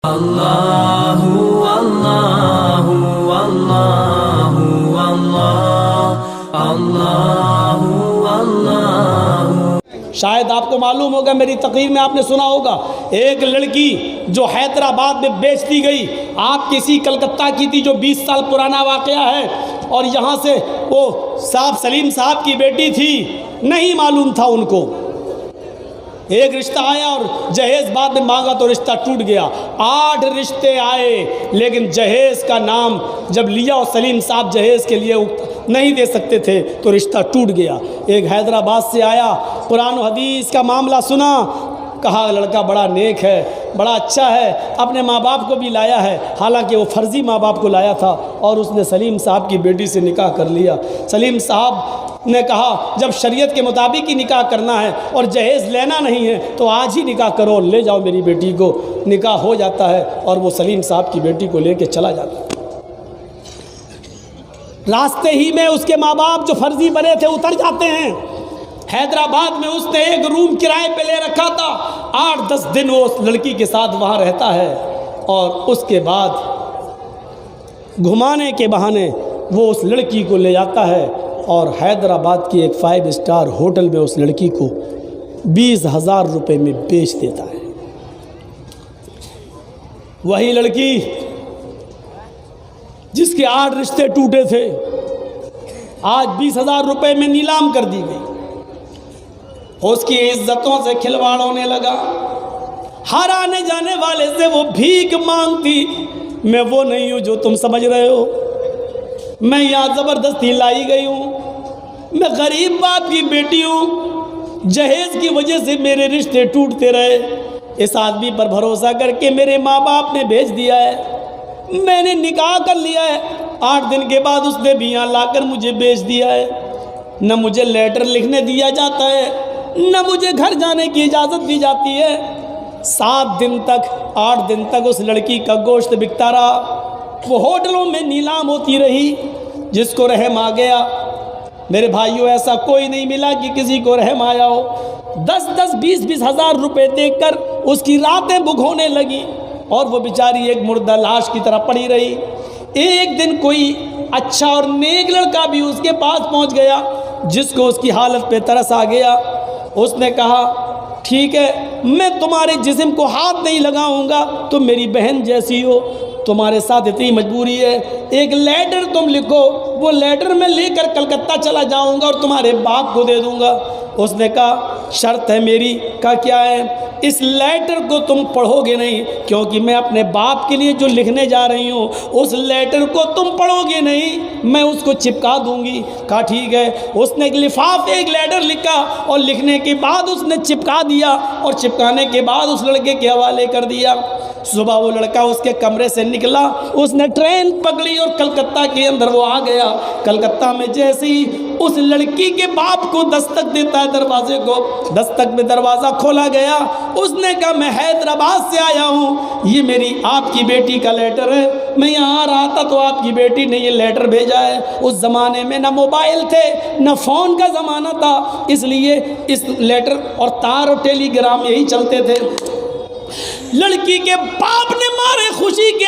اللہ اللہ اللہ اللہ اللہ اللہ۔ شاید آپ کو معلوم ہوگا، میری تقریر میں آپ نے سنا ہوگا، ایک لڑکی جو حیدرآباد میں بیچ دی گئی، آپ کسی کلکتہ کی تھی، جو 20 سال پرانا واقعہ ہے، اور یہاں سے وہ صاحب سلیم صاحب کی بیٹی تھی، نہیں معلوم تھا ان کو۔ ایک رشتہ آیا اور جہیز بعد میں مانگا تو رشتہ ٹوٹ گیا۔ 8 رشتے آئے لیکن جہیز کا نام جب لیا اور سلیم صاحب جہیز کے لیے نہیں دے سکتے تھے تو رشتہ ٹوٹ گیا۔ ایک حیدرآباد سے آیا، قرآن و حدیث کا معاملہ سنا، کہا لڑکا بڑا نیک ہے، بڑا اچھا ہے، اپنے ماں باپ کو بھی لایا ہے، حالانکہ وہ فرضی ماں باپ کو لایا تھا، اور اس نے سلیم صاحب کی بیٹی سے نکاح کر لیا۔ سلیم صاحب نے کہا جب شریعت کے مطابق ہی نکاح کرنا ہے اور جہیز لینا نہیں ہے تو آج ہی نکاح کرو، لے جاؤ میری بیٹی کو۔ نکاح ہو جاتا ہے اور وہ سلیم صاحب کی بیٹی کو لے کے چلا جاتا ہے۔ راستے ہی میں اس کے ماں باپ جو فرضی بنے تھے اتر جاتے ہیں۔ حیدرآباد میں اس نے ایک روم کرائے پہ لے رکھا تھا، 8-10 دن وہ اس لڑکی کے ساتھ وہاں رہتا ہے، اور اس کے بعد گھمانے کے بہانے وہ اس لڑکی کو لے جاتا ہے اور حیدرآباد کی ایک 5 اسٹار ہوٹل میں اس لڑکی کو 20,000 روپے میں بیچ دیتا ہے۔ وہی لڑکی جس کے 8 رشتے ٹوٹے تھے آج 20,000 روپے میں نیلام کر دی گئی۔ اس کی عزتوں سے کھلواڑ ہونے لگا، ہر آنے جانے والے سے وہ بھیک مانگتی۔ میں وہ نہیں ہوں جو تم سمجھ رہے ہو، میں یہاں زبردستی لائی گئی ہوں، میں غریب باپ کی بیٹی ہوں، جہیز کی وجہ سے میرے رشتے ٹوٹتے رہے، اس آدمی پر بھروسہ کر کے میرے ماں باپ نے بھیج دیا ہے، میں نے نکاح کر لیا ہے، 8 دن کے بعد اس نے بھی یہاں لا کر مجھے بیچ دیا ہے، نہ مجھے لیٹر لکھنے دیا جاتا ہے، نہ مجھے گھر جانے کی اجازت دی جاتی ہے۔ 7 دن تک 8 دن تک اس لڑکی کا گوشت بکتا رہا، وہ ہوٹلوں میں نیلام ہوتی رہی، جس کو رحم آ گیا۔ میرے بھائیوں ایسا کوئی نہیں ملا کہ کسی کو رحم آیا ہو۔ 10-10 20-20 ہزار روپے دے کر اس کی راتیں بک ہونے لگی اور وہ بیچاری ایک مردہ لاش کی طرح پڑی رہی۔ ایک دن کوئی اچھا اور نیک لڑکا بھی اس کے پاس پہنچ گیا جس کو اس کی حالت پہ ترس آ گیا۔ اس نے کہا ٹھیک ہے، میں تمہارے جسم کو ہاتھ نہیں لگاؤں گا، تم میری بہن جیسی ہو، تمہارے ساتھ اتنی مجبوری ہے، ایک لیٹر تم لکھو، وہ لیٹر میں لے کر کلکتہ چلا جاؤں گا اور تمہارے باپ کو دے دوں گا۔ اس نے کہا شرط ہے میری۔ کہا کیا ہے؟ اس لیٹر کو تم پڑھو گے نہیں، کیونکہ میں اپنے باپ کے لیے جو لکھنے جا رہی ہوں اس لیٹر کو تم پڑھو گے نہیں، میں اس کو چپکا دوں گی۔ کہا ٹھیک ہے۔ اس نے ایک لفاف ایک لیٹر لکھا اور لکھنے کے بعد اس نے چپکا دیا اور چپکانے کے بعد اس لڑکے کے حوالے کر دیا۔ صبح وہ لڑکا اس کے کمرے سے نکلا، اس نے ٹرین پکڑی اور کلکتہ کے اندر وہ آ گیا۔ کلکتہ میں جیسے ہی اس لڑکی کے باپ کو دستک دیتا ہے دروازے کو، دستک میں دروازہ کھولا گیا۔ اس نے کہا میں حیدرآباد سے آیا ہوں، یہ میری آپ کی بیٹی کا لیٹر ہے، میں یہاں آ رہا تھا تو آپ کی بیٹی نے یہ لیٹر بھیجا ہے۔ اس زمانے میں نہ موبائل تھے نہ فون کا زمانہ تھا، اس لیے اس لیٹر اور تار اور ٹیلی گرام یہی چلتے تھے۔ لڑکی کے باپ نے مارے خوشی کے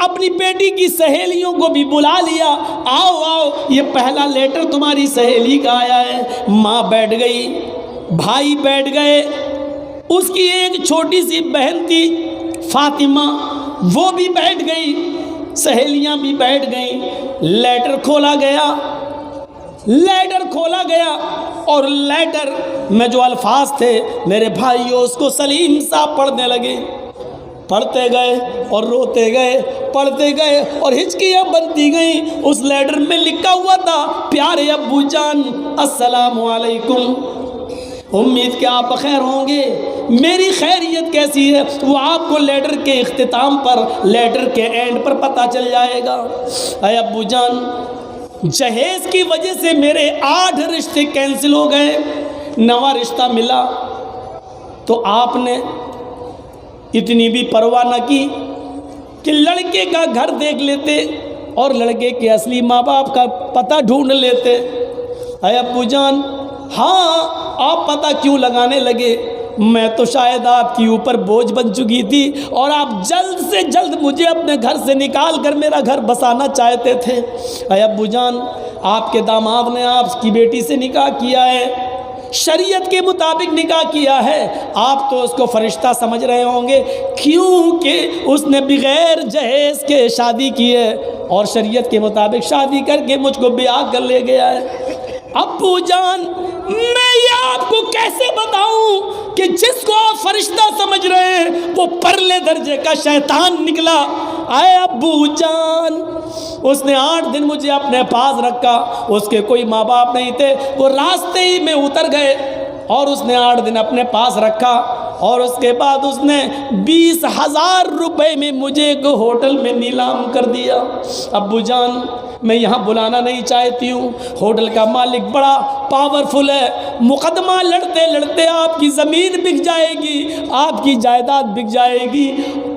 اپنی بیٹی کی سہیلیوں کو بھی بلا لیا، آؤ آؤ یہ پہلا لیٹر تمہاری سہیلی کا آیا ہے۔ ماں بیٹھ گئی، بھائی بیٹھ گئے، اس کی ایک چھوٹی سی بہن تھی فاطمہ، وہ بھی بیٹھ گئی، سہیلیاں بھی بیٹھ گئیں۔ لیٹر کھولا گیا اور لیٹر میں جو الفاظ تھے میرے بھائیوں اس کو سلیم صاحب پڑھنے لگے۔ پڑھتے گئے اور روتے گئے، پڑھتے گئے اور ہچکیاں بنتی گئیں۔ اس لیٹر میں لکھا ہوا تھا پیارے ابو جان السلام علیکم، امید کہ آپ بخیر ہوں گے، میری خیریت کیسی ہے وہ آپ کو لیٹر کے اختتام پر، لیٹر کے اینڈ پر پتہ چل جائے گا۔ اے ابو جان، جہیز کی وجہ سے میرے 8 رشتے کینسل ہو گئے، 9واں رشتہ ملا تو آپ نے اتنی بھی پرواہ نہ کی کہ لڑکے کا گھر دیکھ لیتے اور لڑکے کے اصلی ماں باپ کا پتہ ڈھونڈ لیتے۔ اے ابو جان، ہاں آپ پتہ کیوں لگانے لگے؟ میں تو شاید آپ کی اوپر بوجھ بن چکی تھی اور آپ جلد سے جلد مجھے اپنے گھر سے نکال کر میرا گھر بسانا چاہتے تھے۔ اے ابو جان، آپ کے داماد نے آپ کی بیٹی سے نکاح کیا ہے، شریعت کے مطابق نکاح کیا ہے، آپ تو اس کو فرشتہ سمجھ رہے ہوں گے کیونکہ اس نے بغیر جہیز کے شادی کی ہے اور شریعت کے مطابق شادی کر کے مجھ کو بیاہ کر لے گیا ہے۔ ابو جان، میں یہ آپ کو کیسے بتاؤں کہ جس کو آپ فرشتہ سمجھ رہے ہیں وہ پرلے درجے کا شیطان نکلا۔ اے ابو جان، اس نے 8 دن مجھے اپنے پاس رکھا، اس کے کوئی ماں باپ نہیں تھے، وہ راستے ہی میں اتر گئے اور اس نے 8 دن اپنے پاس رکھا اور اس کے بعد اس نے 20,000 روپے میں مجھے ایک ہوٹل میں نیلام کر دیا۔ ابو جان، میں یہاں بلانا نہیں چاہتی ہوں، ہوٹل کا مالک بڑا پاورفل ہے، مقدمہ لڑتے لڑتے آپ کی زمین بک جائے گی، آپ کی جائیداد بک جائے گی،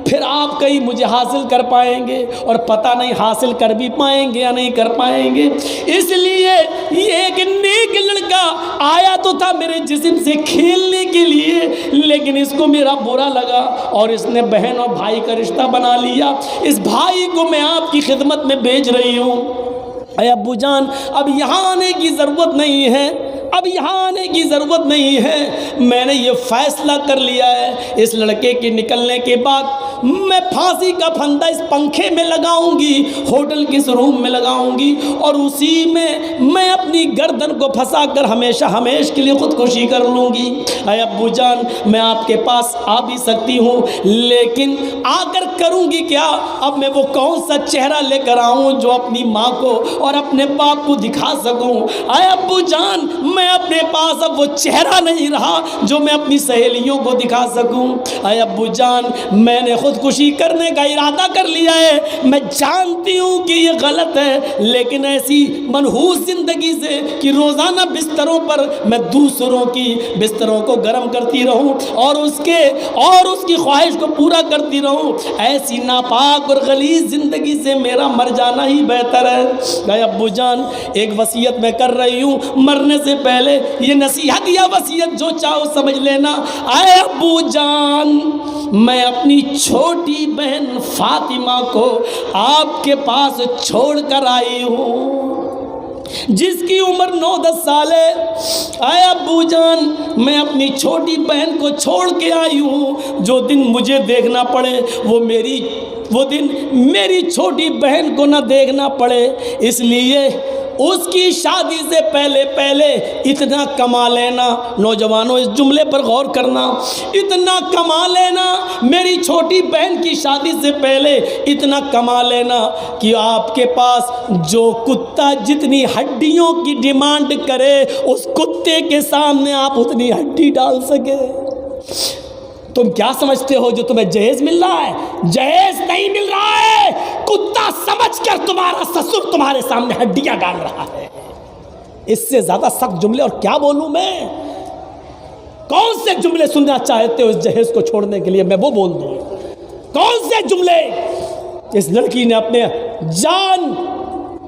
پھر آپ کہیں مجھے حاصل کر پائیں گے اور پتہ نہیں حاصل کر بھی پائیں گے یا نہیں کر پائیں گے۔ اس لیے یہ ایک نیک لڑکا آیا تو تھا میرے جسم سے کھیلنے کے لیے، لیکن اس کو میرا برا لگا اور اس نے بہن اور بھائی کا رشتہ بنا لیا۔ اس بھائی کو میں آپ کی خدمت میں بھیج رہی ہوں۔ اے ابو جان، اب یہاں آنے کی ضرورت نہیں ہے، اب یہاں آنے کی ضرورت نہیں ہے، میں نے یہ فیصلہ کر لیا ہے، اس لڑکے کے نکلنے کے بعد میں پھانسی کا پھندا اس پنکھے میں لگاؤں گی، ہوٹل کے اس روم میں لگاؤں گی اور اسی میں اپنی گردن کو پھنسا کر ہمیشہ ہمیش کے لیے خودکشی کر لوں گی۔ اے ابو جان، میں آپ کے پاس آ بھی سکتی ہوں، لیکن آ کر کروں گی کیا؟ اب میں وہ کون سا چہرہ لے کر آؤں جو اپنی ماں کو اور اپنے باپ کو دکھا سکوں؟ اے ابو جان، میں اپنے پاس اب وہ چہرہ نہیں رہا جو میں اپنی سہیلیوں کو دکھا سکوں۔ اے ابو جان، میں نے خودکشی کرنے کا ارادہ کر لیا ہے، میں جانتی ہوں کہ یہ غلط ہے، لیکن ایسی منحوس زندگی سے کہ روزانہ بستروں پر میں دوسروں کی بستروں کو گرم کرتی رہوں اور اس کی خواہش کو پورا کرتی رہوں، ایسی ناپاک اور غلیظ زندگی سے میرا مر جانا ہی بہتر ہے۔ اے ابو جان، ایک وصیت میں کر رہی ہوں، مرنے سے پہلے یہ نصیحت یا وصیت جو چاہو سمجھ لینا۔ اے ابو جان، میں اپنی چھوٹی بہن فاطمہ کو آپ کے پاس چھوڑ کر آئی ہوں، جس کی عمر 9-10 سال ہے۔ اے ابو جان، میں اپنی چھوٹی بہن کو چھوڑ کے آئی ہوں، جو دن مجھے دیکھنا پڑے وہ دن میری چھوٹی بہن کو نہ دیکھنا پڑے، اس لیے اس کی شادی سے پہلے اتنا کما لینا، نوجوانوں اس جملے پر غور کرنا، اتنا کما لینا، میری چھوٹی بہن کی شادی سے پہلے اتنا کما لینا کہ آپ کے پاس جو کتا جتنی ہڈیوں کی ڈیمانڈ کرے اس کتے کے سامنے آپ اتنی ہڈی ڈال سکے۔ تم کیا سمجھتے ہو جو تمہیں جہیز مل رہا ہے؟ جہیز نہیں مل رہا ہے، کتا سمجھ کر تمہارا سسر تمہارے سامنے ہڈیاں ڈال رہا ہے۔ اس سے زیادہ سخت جملے اور کیا بولوں میں؟ کون سے جملے سننا چاہتے ہو اس جہیز کو چھوڑنے کے لیے؟ میں وہ بول دوں۔ کون سے جملے؟ اس لڑکی نے اپنے جان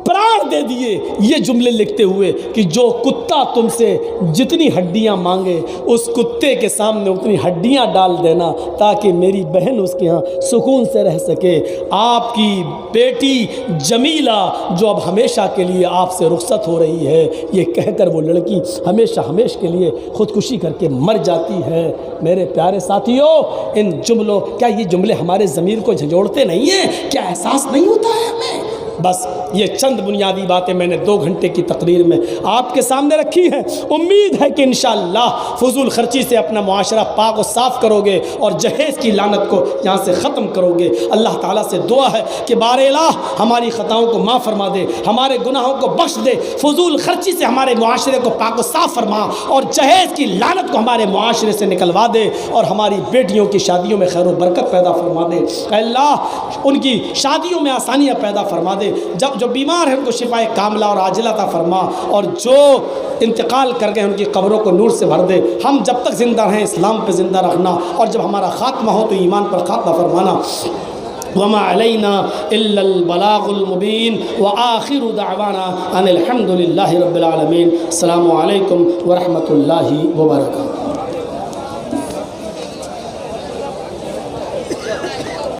پران دے دیے یہ جملے لکھتے ہوئے کہ جو کتا تم سے جتنی ہڈیاں مانگے اس کتے کے سامنے اتنی ہڈیاں ڈال دینا تاکہ میری بہن اس کے ہاں سکون سے رہ سکے۔ آپ کی بیٹی جمیلہ جو اب ہمیشہ کے لیے آپ سے رخصت ہو رہی ہے، یہ کہہ کر وہ لڑکی ہمیشہ کے لیے خودکشی کر کے مر جاتی ہے۔ میرے پیارے ساتھیوں، ان جملوں، کیا یہ جملے ہمارے ضمیر کو جھنجھوڑتے نہیں ہیں؟ کیا احساس نہیں ہوتا ہے ہمیں؟ بس یہ چند بنیادی باتیں میں نے 2 گھنٹے کی تقریر میں آپ کے سامنے رکھی ہیں۔ امید ہے کہ انشاءاللہ فضول خرچی سے اپنا معاشرہ پاک و صاف کرو گے اور جہیز کی لعنت کو یہاں سے ختم کرو گے۔ اللہ تعالیٰ سے دعا ہے کہ بار الہ ہماری خطاؤں کو معاف فرما دے، ہمارے گناہوں کو بخش دے، فضول خرچی سے ہمارے معاشرے کو پاک و صاف فرما اور جہیز کی لعنت کو ہمارے معاشرے سے نکلوا دے اور ہماری بیٹیوں کی شادیوں میں خیر و برکت پیدا فرما دے۔ اے اللہ، ان کی شادیوں میں آسانیاں پیدا فرما دے، جو بیمار ہیں ان کو شفائے کاملہ اور عاجلہ عطا فرما، اور جو انتقال کر گئے ان کی قبروں کو نور سے بھر دے۔ ہم جب تک زندہ رہیں اسلام پہ زندہ رکھنا، اور جب ہمارا خاتمہ ہو تو ایمان پر خاتمہ فرمانا۔ وما علینا الا البلاغ المبین وآخر دعوانا ان الحمد للہ رب العالمین۔ السلام علیکم ورحمۃ اللہ وبرکاتہ۔